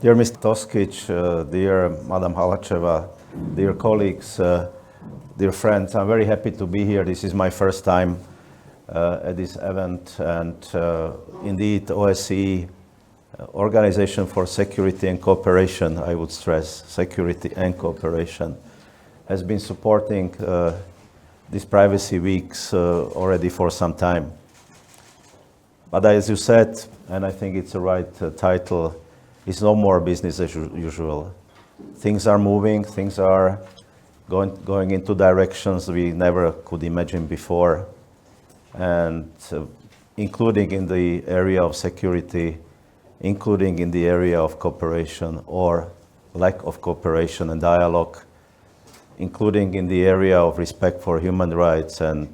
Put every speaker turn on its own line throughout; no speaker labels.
Dear Mr. Toskić, dear Madam Halačeva, dear colleagues, dear friends, I'm very happy to be here. This is my first time at this event, and indeed OSCE, Organization for Security and Cooperation, I would stress, security and cooperation, has been supporting these privacy weeks already for some time. But as you said, and I think it's the right title, it's no more business as usual. Things are moving, things are going into directions we never could imagine before, and including in the area of security, including in the area of cooperation or lack of cooperation and dialogue, including in the area of respect for human rights and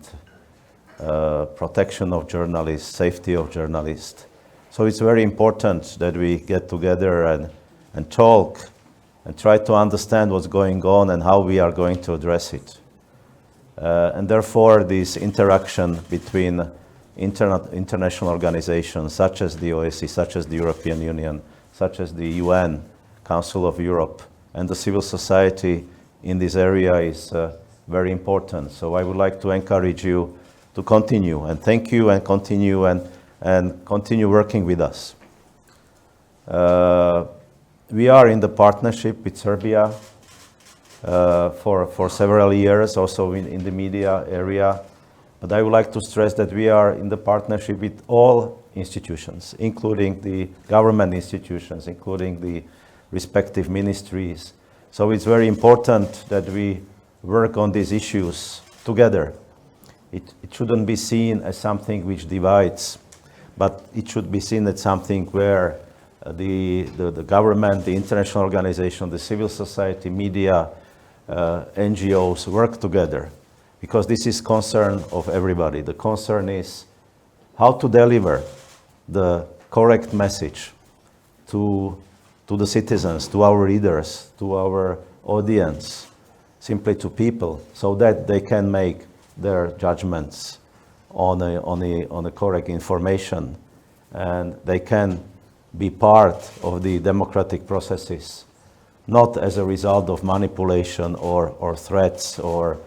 protection of journalists, safety of journalists. So it's very important that we get together and talk and try to understand what's going on and how we are going to address it. And therefore, this interaction between international organizations such as the OSCE, such as the European Union, such as the UN, Council of Europe, and the civil society in this area is very important. So I would like to encourage you to continue, and thank you, and continue working with us. We are in the partnership with Serbia for several years, also in the media area. But I would like to stress that we are in the partnership with all institutions, including the government institutions, including the respective ministries. So it's very important that we work on these issues together. It shouldn't be seen as something which divides, but it should be seen as something where the government, the international organization, the civil society, media, NGOs work together, because this is concern of everybody. The concern is how to deliver the correct message to the citizens, to our readers, to our audience, simply to people, so that they can make their judgments on a correct information, and they can be part of the democratic processes, not as a result of manipulation or threats or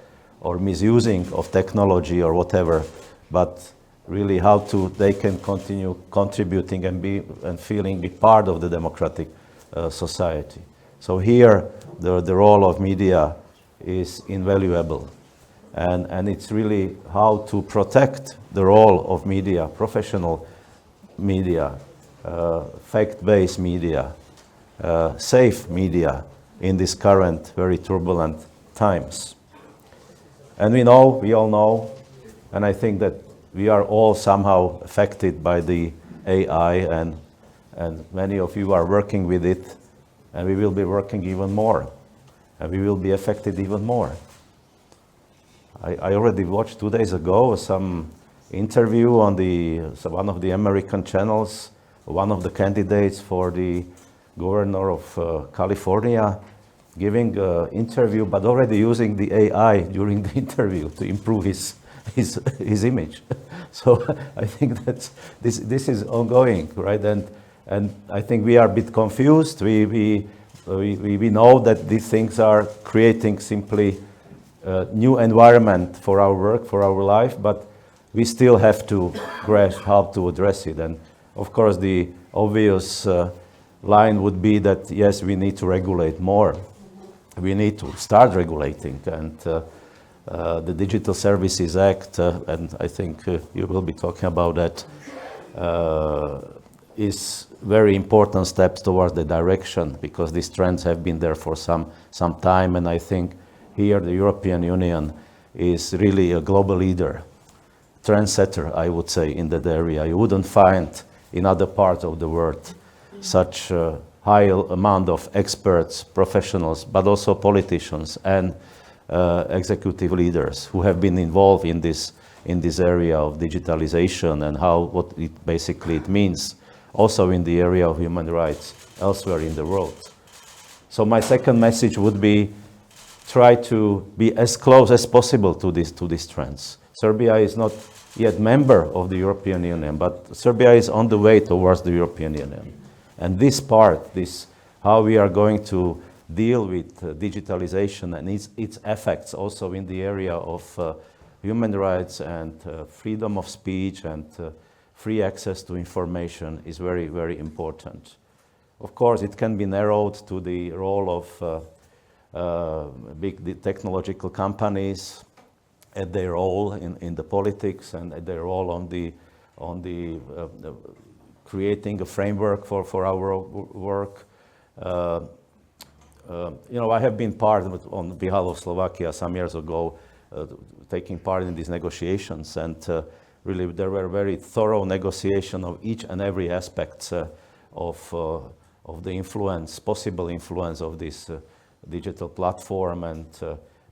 misusing of technology or whatever, but really how they can continue contributing and feeling be part of the democratic society. So here the role of media is invaluable. And it's really how to protect the role of media, professional media, fact-based media, safe media in these current very turbulent times. And we all know, and I think that we are all somehow affected by the AI, and many of you are working with it, and we will be working even more, and we will be affected even more. I already watched 2 days ago some interview on one of the American channels, one of the candidates for the governor of California, giving an interview, but already using the AI during the interview to improve his image. So I think that this is ongoing, right? And I think we are a bit confused. We know that these things are creating simply new environment for our work, for our life, but we still have to grasp how to address it. And of course, the obvious line would be that, yes, we need to regulate more. We need to start regulating. And the Digital Services Act, and I think you will be talking about that, is very important steps towards the direction, because these trends have been there for some time. And I think here the European Union is really a global leader, trendsetter, I would say, in that area. You wouldn't find in other parts of the world such a high amount of experts, professionals, but also politicians and executive leaders who have been involved in this area of digitalization and what it means, also in the area of human rights elsewhere in the world. So my second message would be try to be as close as possible to these trends. Serbia is not yet member of the European Union, but Serbia is on the way towards the European Union. And this part, how we are going to deal with digitalization and its effects also in the area of human rights and freedom of speech and free access to information is very, very important. Of course, it can be narrowed to the role of big technological companies at their role in the politics and at their role on the creating a framework for our work. I have been part of, on behalf of Slovakia some years ago, taking part in these negotiations, and really there were very thorough negotiation of each and every aspect of the influence, possible influence of this digital platform. And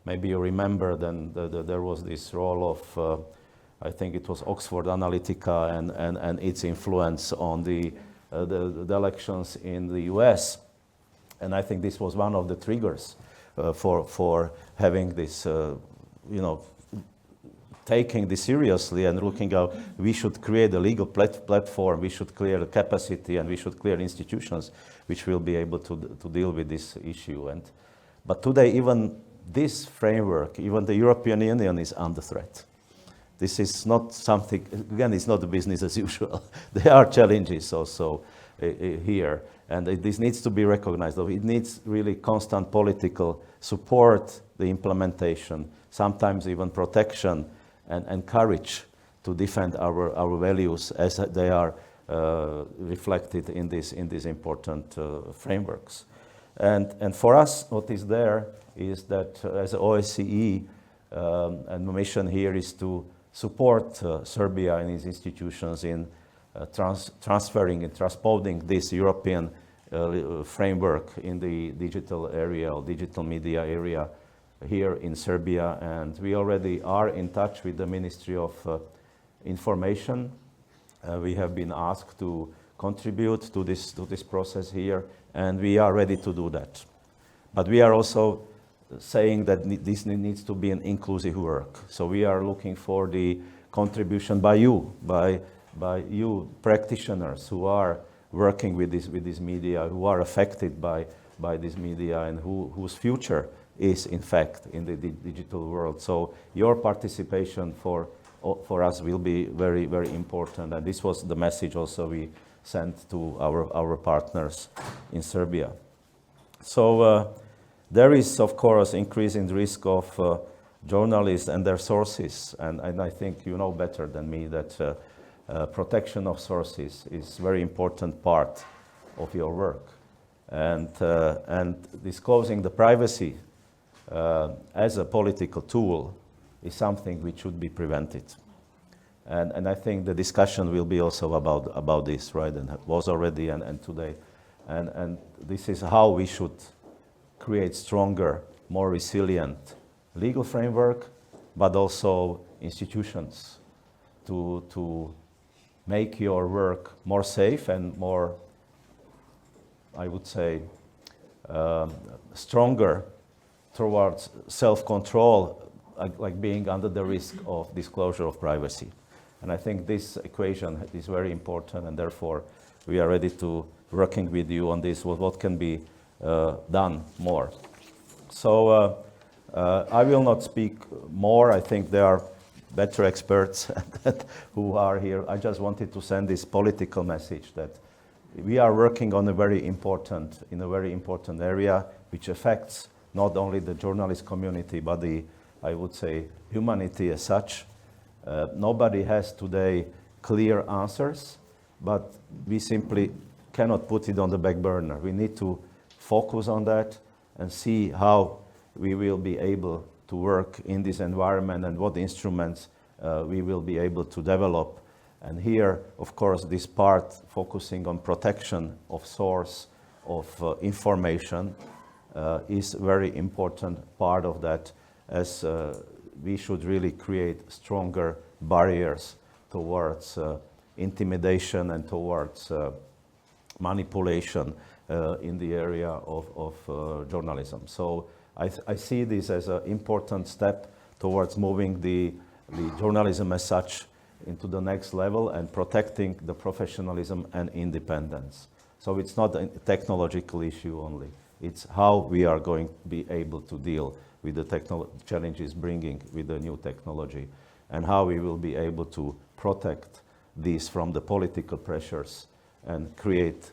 maybe you remember then there was this role of, I think it was Oxford Analytica and its influence on the elections in the US. And I think this was one of the triggers for having this, taking this seriously and looking how we should create a legal platform, we should clear the capacity, and we should clear institutions which will be able to deal with this issue. But today, even this framework, even the European Union is under threat. This is not something, again, it's not business as usual. There are challenges also here, and this needs to be recognized. It needs really constant political support, the implementation, sometimes even protection and courage to defend our values as they are reflected in these important frameworks. And for us, what is there is that as OSCE, and the mission here is to support Serbia and its institutions in transferring and transposing this European framework in the digital area or digital media area here in Serbia. And we already are in touch with the Ministry of Information. We have been asked to contribute to this process here, and we are ready to do that. But we are also saying that this needs to be an inclusive work. So we are looking for the contribution by you practitioners who are working with this media, who are affected by this media, and whose future is in fact in the digital world. So your participation for us will be very, very important. And this was the message also we sent to our partners in Serbia. So there is, of course, increasing risk of journalists and their sources. And I think you know better than me that protection of sources is a very important part of your work. And disclosing the privacy as a political tool is something which should be prevented. And I think the discussion will be also about this, right? And was already and today. And this is how we should create stronger, more resilient legal framework, but also institutions to make your work more safe and more, I would say, stronger towards self-control, like being under the risk of disclosure of privacy. And I think this equation is very important, and therefore we are ready to working with you on this, what can be done more. So I will not speak more. I think there are better experts who are here. I just wanted to send this political message that we are working on in a very important area, which affects not only the journalist community, but I would say, humanity as such. Nobody has today clear answers, but we simply cannot put it on the back burner. We need to focus on that and see how we will be able to work in this environment and what instruments we will be able to develop. And here, of course, this part focusing on protection of source of information is a very important part of that, as we should really create stronger barriers towards intimidation and towards manipulation in the area of journalism. So I see this as an important step towards moving the journalism as such into the next level and protecting the professionalism and independence. So it's not a technological issue only. It's how we are going to be able to deal with the challenges bringing with the new technology, and how we will be able to protect these from the political pressures and create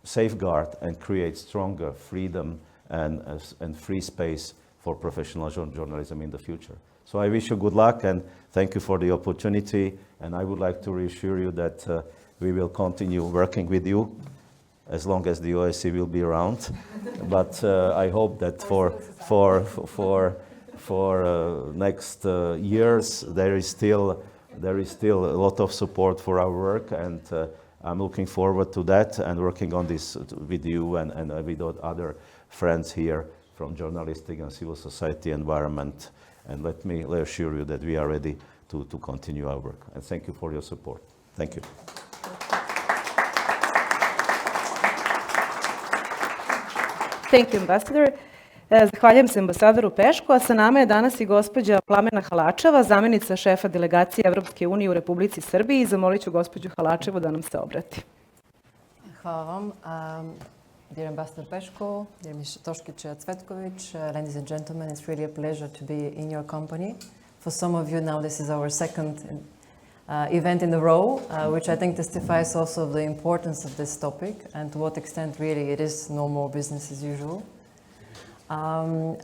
safeguard and create stronger freedom and free space for professional journalism in the future. So I wish you good luck and thank you for the opportunity, and I would like to reassure you that we will continue working with you as long as the OSCE will be around. But I hope that for next years there is still a lot of support for our work, and I'm looking forward to that and working on this with you and with other friends here from journalistic and civil society environment. And let me assure you that we are ready to continue our work. And thank you for your support. Thank you.
Thank you, Ambassador. Zahvaljujem se ambasadoru Peško, a sa nama je danas i gospođa Plamena Halačeva, zamenica šefa Delegacije Evropske unije u Republici Srbiji. Zamolit ću gospođu Halačevu da nam se obrati.
Hvala vam. Dear Ambassador Peško, dear Mr. Toskić Cvetinović, ladies and gentlemen, it's really a pleasure to be in your company. For some of you now, this is our second event in a row, which I think testifies also of the importance of this topic and to what extent really it is no more business as usual.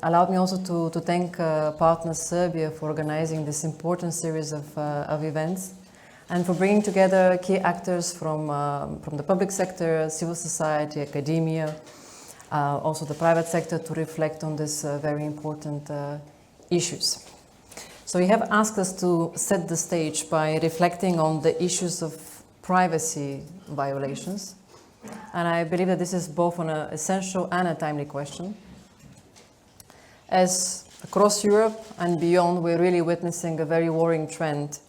Allow me also to thank Partners Serbia for organizing this important series of events and for bringing together key actors from the public sector, civil society, academia, also the private sector, to reflect on these very important issues. So you have asked us to set the stage by reflecting on the issues of privacy violations, and I believe that this is both an essential and a timely question. As across Europe and beyond, we're really witnessing a very worrying trend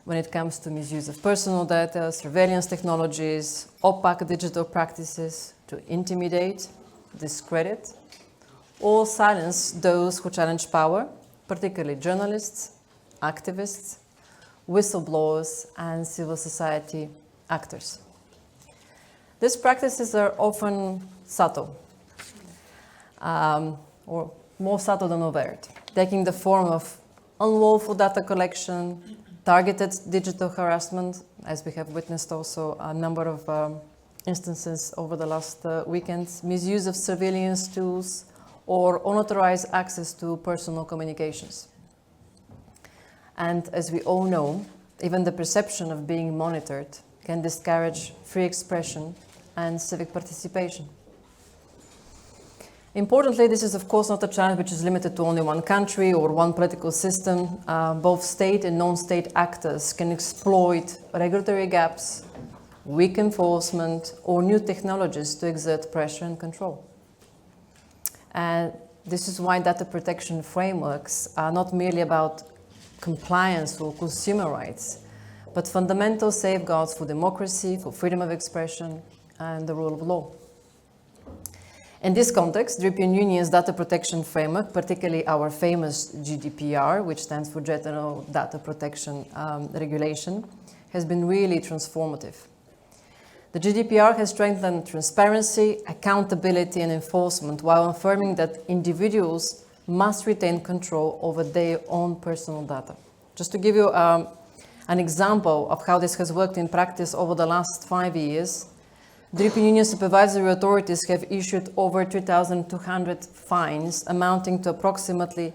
when it comes to misuse of personal data, surveillance technologies, opaque digital practices to intimidate, discredit, or silence those who challenge power, particularly journalists, activists, whistleblowers, and civil society actors. These practices are often subtle, or more subtle than overt, taking the form of unlawful data collection, targeted digital harassment, as we have witnessed also a number of instances over the last weekends, misuse of surveillance tools, or unauthorized access to personal communications. And as we all know, even the perception of being monitored can discourage free expression and civic participation. Importantly, this is of course not a challenge which is limited to only one country or one political system. Both state and non-state actors can exploit regulatory gaps, weak enforcement, or new technologies to exert pressure and control. And this is why data protection frameworks are not merely about compliance or consumer rights, but fundamental safeguards for democracy, for freedom of expression, and the rule of law. In this context, the European Union's data protection framework, particularly our famous GDPR, which stands for General Data Protection Regulation, has been really transformative. The GDPR has strengthened transparency, accountability, and enforcement while affirming that individuals must retain control over their own personal data. Just to give you an example of how this has worked in practice over the last 5 years, the European Union supervisory authorities have issued over 2,200 fines amounting to approximately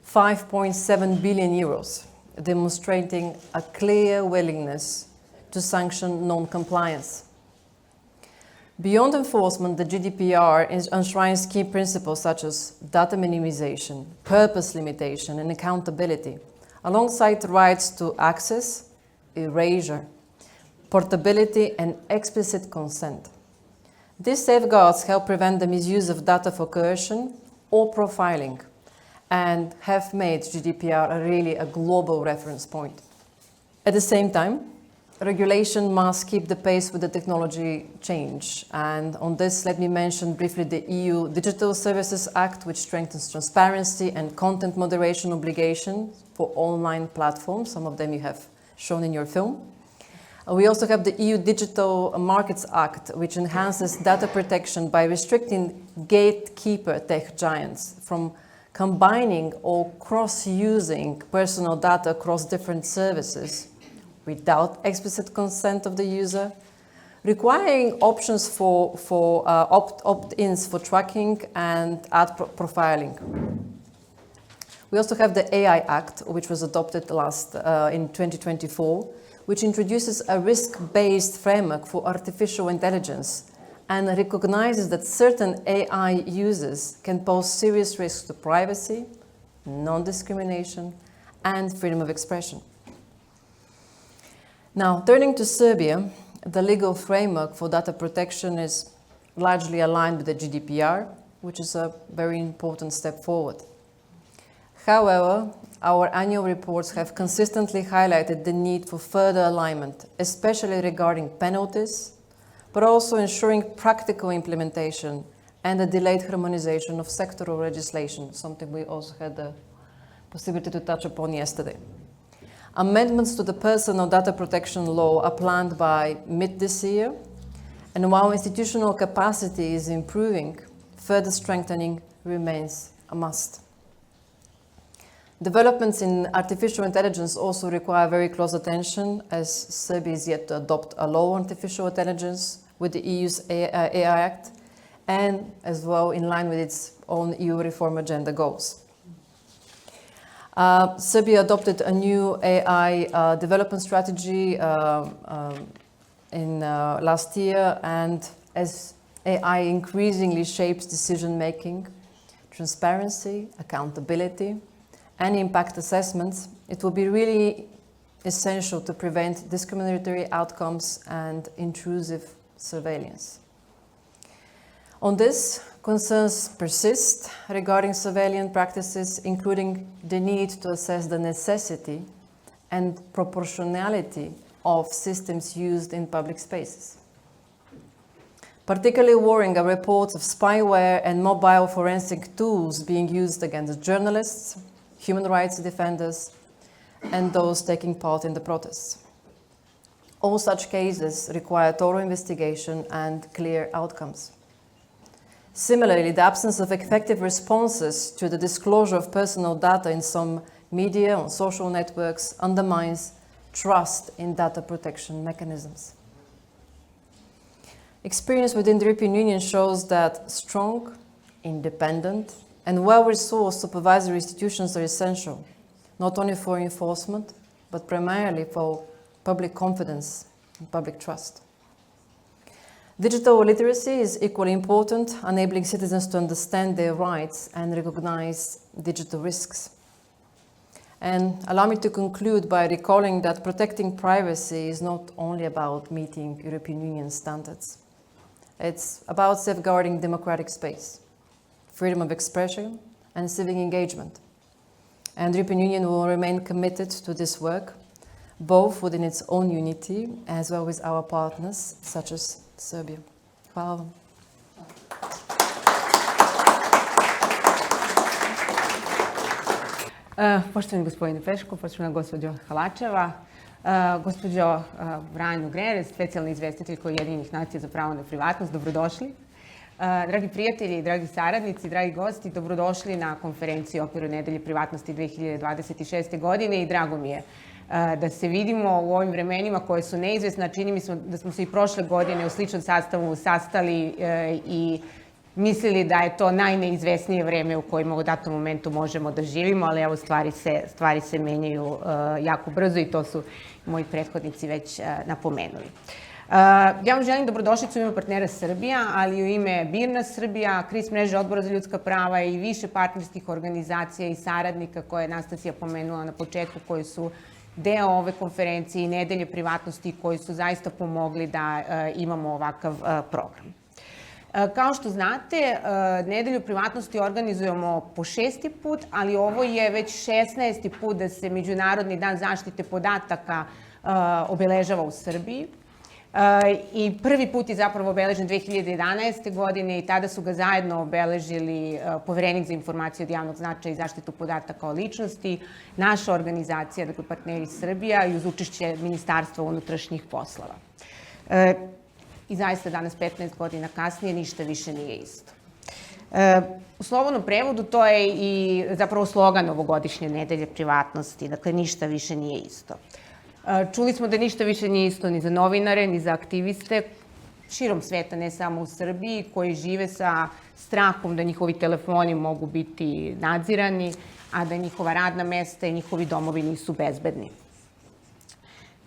5.7 billion euros, demonstrating a clear willingness to sanction non-compliance. Beyond enforcement, the GDPR enshrines key principles such as data minimization, purpose limitation, and accountability, alongside rights to access, erasure, portability, and explicit consent. These safeguards help prevent the misuse of data for coercion or profiling and have made GDPR really a global reference point. At the same time, regulation must keep the pace with the technology change. And on this, let me mention briefly the EU Digital Services Act, which strengthens transparency and content moderation obligations for online platforms. Some of them you have shown in your film. We also have the EU Digital Markets Act, which enhances data protection by restricting gatekeeper tech giants from combining or cross-using personal data across different services without explicit consent of the user, requiring options for opt-ins for tracking and ad profiling. We also have the AI Act, which was adopted in 2024, which introduces a risk-based framework for artificial intelligence and recognizes that certain AI users can pose serious risks to privacy, non-discrimination, and freedom of expression. Now, turning to Serbia, the legal framework for data protection is largely aligned with the GDPR, which is a very important step forward. However, our annual reports have consistently highlighted the need for further alignment, especially regarding penalties, but also ensuring practical implementation and a delayed harmonization of sectoral legislation, something we also had the possibility to touch upon yesterday. Amendments to the personal data protection law are planned by mid this year, and while institutional capacity is improving, further strengthening remains a must. Developments in artificial intelligence also require very close attention, as Serbia is yet to adopt a law on artificial intelligence with the EU's AI Act, and as well in line with its own EU reform agenda goals. Serbia adopted a new AI development strategy in last year, and as AI increasingly shapes decision-making, transparency, accountability, and impact assessments, it will be really essential to prevent discriminatory outcomes and intrusive surveillance. On this, concerns persist regarding surveillance practices, including the need to assess the necessity and proportionality of systems used in public spaces. Particularly worrying are reports of spyware and mobile forensic tools being used against journalists, human rights defenders, and those taking part in the protests. All such cases require thorough investigation and clear outcomes. Similarly, the absence of effective responses to the disclosure of personal data in some media on social networks undermines trust in data protection mechanisms. Experience within the European Union shows that strong, independent, and well-resourced supervisory institutions are essential, not only for enforcement, but primarily for public confidence and public trust. Digital literacy is equally important, enabling citizens to understand their rights and recognize digital risks. And allow me to conclude by recalling that protecting privacy is not only about meeting European Union standards. It's about safeguarding democratic space, freedom of expression, and civic engagement. And the European Union will remain committed to this work, both within its own unity as well as our partners, such as Serbia. Hvala vam.
Poštovani gospodine Peško, poštovana gospođo Halačeva, gospođo Vranja Grere, specijalna izvestiteljka Ujedinjenih nacija za pravo na privatnost, dobrodošli. Dragi prijatelji, dragi saradnici, dragi gosti, dobrodošli na konferenciju u okviru Nedelje privatnosti 2026. godine i drago mi je da se vidimo u ovim vremenima koje su neizvesna. Čini mi se da smo se i prošle godine u sličnom sastavu sastali i mislili da je to najneizvesnije vreme u kojima u datom momentu možemo da živimo, ali evo stvari se menjaju jako brzo i to su moji prethodnici već napomenuli. Ja vam želim dobrodošlicu u ime Partnera Srbija, ali i u ime Birna Srbija, KRIS mreže Odbora za ljudska prava i više partnerskih organizacija i saradnika koje je Nastasija pomenula na početku, koji su deo ove konferencije i Nedelje privatnosti, koji su zaista pomogli da imamo ovakav program. Kao što znate, Nedelju privatnosti organizujemo po 6. put, ali ovo je već 16. put da se Međunarodni dan zaštite podataka obeležava u Srbiji. I prvi put je zapravo obeležen 2011. godine i tada su ga zajedno obeležili Poverenik za informacije od javnog značaja i zaštitu podataka o ličnosti, naša organizacija, dakle Partneri Srbija i uz učešće Ministarstva unutrašnjih poslova. I zaista danas, 15 godina kasnije, ništa više nije isto. U slobodnom prevodu to je i zapravo slogan ovogodišnje Nedelje privatnosti, dakle ništa više nije isto. Čuli smo da ništa više nije isto ni za novinare, ni za aktiviste širom sveta, ne samo u Srbiji, koji žive sa strahom da njihovi telefoni mogu biti nadzirani, a da njihova radna mesta i njihovi domovi nisu bezbedni.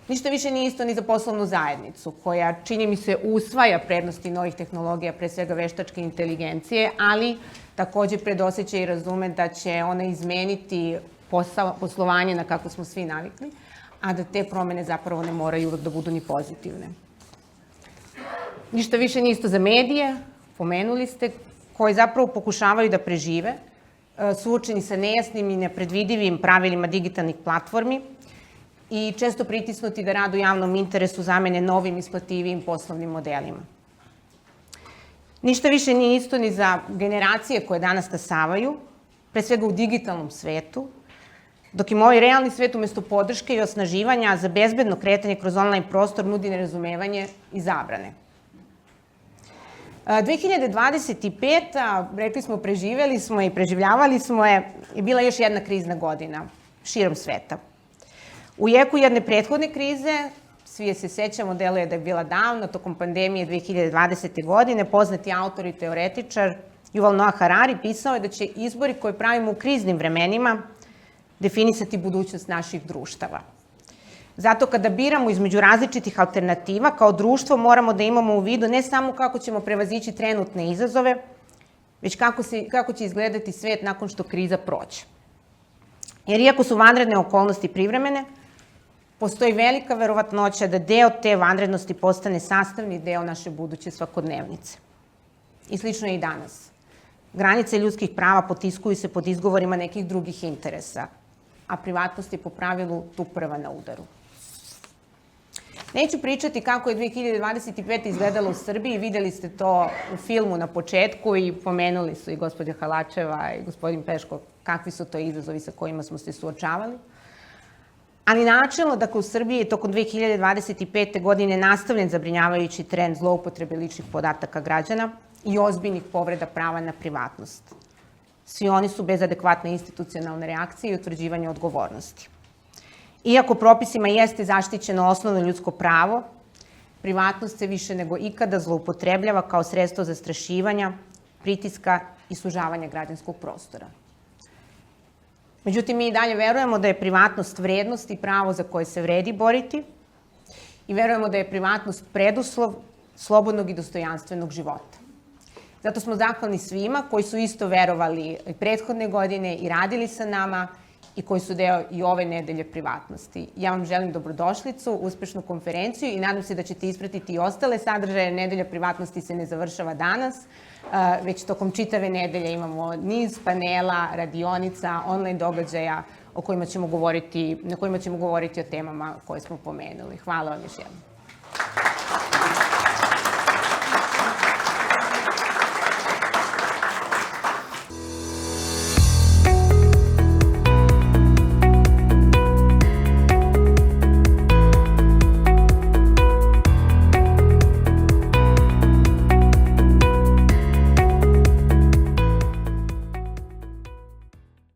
Ništa više nije isto ni za poslovnu zajednicu, koja, čini mi se, usvaja prednosti novih tehnologija, pre svega veštačke inteligencije, ali takođe predoseća i razume da će ona izmeniti poslovanje na kako smo svi navikli, a da te promene zapravo ne moraju uvek da budu ni pozitivne. Ništa više nije isto za medije, pomenuli ste, koji zapravo pokušavaju da prežive, suočeni sa nejasnim i nepredvidivim pravilima digitalnih platformi i često pritisnuti da rad u javnom interesu zamene novim isplativijim poslovnim modelima. Ništa više nije isto ni za generacije koje danas stasavaju, pre svega u digitalnom svetu, dok im ovaj realni svet umesto podrške i osnaživanja za bezbedno kretanje kroz online prostor nudi nerazumevanje i zabrane. 2025. rekli smo, preživeli smo i preživljavali smo je bila još jedna krizna godina širom sveta. U jeku jedne prethodne krize, svi je se sećamo, deluje da je bila davno, tokom pandemije 2020. godine, poznati autor i teoretičar Yuval Noah Harari pisao je da će izbori koje pravimo u kriznim vremenima definisati budućnost naših društava. Zato kada biramo između različitih alternativa, kao društvo moramo da imamo u vidu ne samo kako ćemo prevazići trenutne izazove, već kako će izgledati svet nakon što kriza prođe. Jer iako su vanredne okolnosti privremene, postoji velika verovatnoća da deo te vanrednosti postane sastavni deo naše buduće svakodnevnice. I slično je i danas. Granice ljudskih prava potiskuju se pod izgovorima nekih drugih interesa, a privatnost je po pravilu tu prva na udaru. Neću pričati kako je 2025. izgledalo u Srbiji, videli ste to u filmu na početku i pomenuli su i gospođa Halačeva i gospodin Peško kakvi su to izazovi sa kojima smo se suočavali. Ali načelno, dakle, u Srbiji je tokom 2025. godine nastavljen zabrinjavajući trend zloupotrebe ličnih podataka građana i ozbiljnih povreda prava na privatnost. Svi oni su bez adekvatne institucionalne reakcije i utvrđivanja odgovornosti. Iako propisima jeste zaštićeno osnovno ljudsko pravo, privatnost se više nego ikada zloupotrebljava kao sredstvo zastrašivanja, pritiska i sužavanja građanskog prostora. Međutim, mi i dalje verujemo da je privatnost vrednost i pravo za koje se vredi boriti i verujemo da je privatnost preduslov slobodnog i dostojanstvenog života. Zato smo zahvalni svima koji su isto verovali i prethodne godine i radili sa nama i koji su deo i ove Nedelje privatnosti. Ja vam želim dobrodošlicu, uspešnu konferenciju i nadam se da ćete ispratiti i ostale sadržaje. Nedelja privatnosti se ne završava danas, već tokom čitave nedelje imamo niz panela, radionica, online događaja na kojima ćemo govoriti o temama koje smo pomenuli. Hvala vam još jednom.